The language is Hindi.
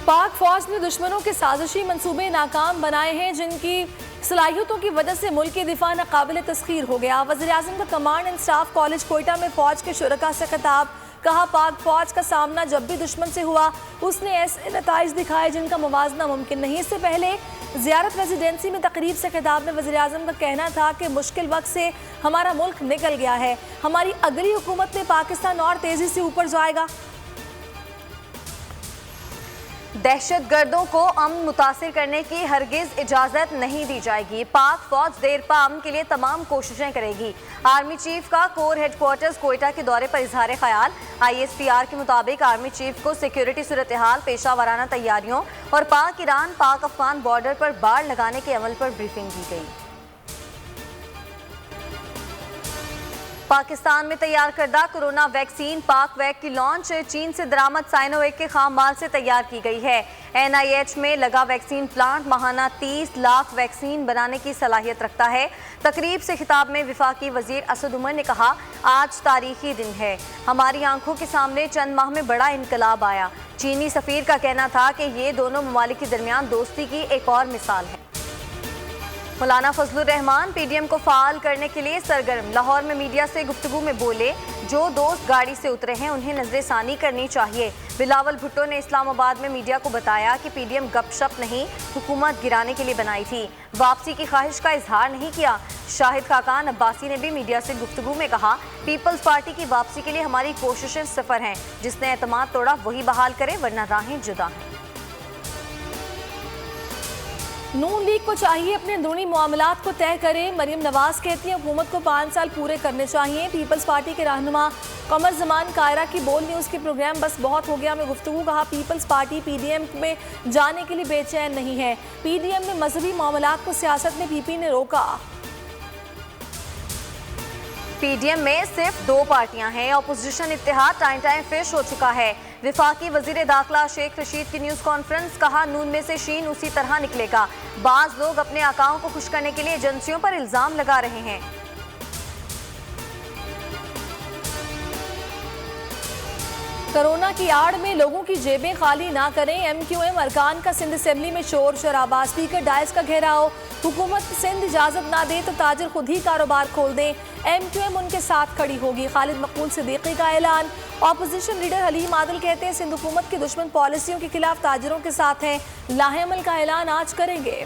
पाक फौज ने दुश्मनों के साजिशी मंसूबे नाकाम बनाए हैं, जिनकी सलाहियतों की वजह से मुल्क की दिफा नाकाबिल तस्खीर हो गया। वज़ीर-ए-आज़म का command and staff college Quetta में फौज के शुरका से खिताब। कहा, पाक फौज का सामना जब भी दुश्मन से हुआ उसने ऐसे नताइज दिखाए जिनका मुवाजना मुमकिन नहीं। इससे पहले ज़ियारत रेजिडेंसी में तकरीब से खिताब में वज़ीर-ए-आज़म का कहना था कि मुश्किल वक्त से हमारा मुल्क निकल गया है, हमारी अगली हुकूमत में पाकिस्तान और तेज़ी से ऊपर जाएगा। दहशतगर्दों को अमन मुतासिर करने की हरगिज इजाज़त नहीं दी जाएगी। पाक फौज देरपा अमन के लिए तमाम कोशिशें करेगी। आर्मी चीफ का कोर हेडक्वार्टर्स कोयटा के दौरे पर इजहार ख्याल। ISPR के मुताबिक आर्मी चीफ को सिक्योरिटी सूरत हाल, पेशा वाराना तैयारियों और पाक ईरान पाक अफगान बॉर्डर पर बाड़ लगाने के अमल पर ब्रीफिंग दी गई। पाकिस्तान में तैयार करदा कोरोना वैक्सीन पाक वैक की लॉन्च। चीन से दरामद साइनोवैक के खाम माल से तैयार की गई है। NIH में लगा वैक्सीन प्लांट माहाना 30 लाख वैक्सीन बनाने की सलाहियत रखता है। तकरीब से खिताब में वफाकी वजीर असद उमर ने कहा, आज तारीखी दिन है, हमारी आंखों के सामने चंद माह में बड़ा इनकलाब आया। चीनी सफीर का कहना था कि ये दोनों ममालिक के दरमियान दोस्ती की एक और मिसाल है। मौलाना फजलुर रहमान PDM को फाल करने के लिए सरगर्म। लाहौर में मीडिया से गुफ्तगू में बोले, जो दोस्त गाड़ी से उतरे हैं उन्हें नजरसानी करनी चाहिए। बिलावल भुट्टो ने इस्लामाबाद में मीडिया को बताया कि PDM गपशप नहीं, हुकूमत गिराने के लिए बनाई थी, वापसी की ख्वाहिश का इजहार नहीं किया। शाहिद खाकान अब्बासी ने भी मीडिया से गुफ्तगू में कहा, पीपल्स पार्टी की वापसी के लिए हमारी कोशिशें सिफर हैं, जिसने एतमाद तोड़ा वही बहाल करे, वरना राहें जुदा हैं। नून लीग को चाहिए अपने अंदरूनी मामलात को तय करे। मरियम नवाज कहती हैं हुकूमत को 5 साल पूरे करने चाहिए। पीपल्स पार्टी के रहनुमा कमर जमान कायरा की बोल न्यूज़ के प्रोग्राम बस बहुत हो गया में गुफ्तगू। कहा, पीपल्स पार्टी PDM में जाने के लिए बेचैन नहीं है। PDM में मजहबी मामलात को सियासत में PP ने रोका। PDM में सिर्फ 2 पार्टियां हैं। अपोजिशन इत्तेहाद टाइम टाइम फिश हो चुका है। विफाकी वजीर दाखिला शेख रशीद की न्यूज़ कॉन्फ्रेंस। कहा, नून में से शीन उसी तरह निकलेगा। बाज लोग अपने आकाओं को खुश करने के लिए एजेंसियों पर इल्जाम लगा रहे हैं। कोरोना की आड़ में लोगों की जेबें खाली ना करें। MQM अरकान का सिंध असेंबली में शोर शराबा। स्पीकर डायस का घेराव। हुकूमत सिंध इजाजत ना दे तो ताजिर खुद ही कारोबार खोल दें। MQM उनके साथ खड़ी होगी। खालिद मकबूल सिद्दीकी का ऐलान। ऑपोजिशन लीडर हलीम आदिल कहते हैं सिंध हुकूमत की दुश्मन पॉलिसियों के खिलाफ ताजिरों के साथ हैं। लाहेमल का ऐलान आज करेंगे।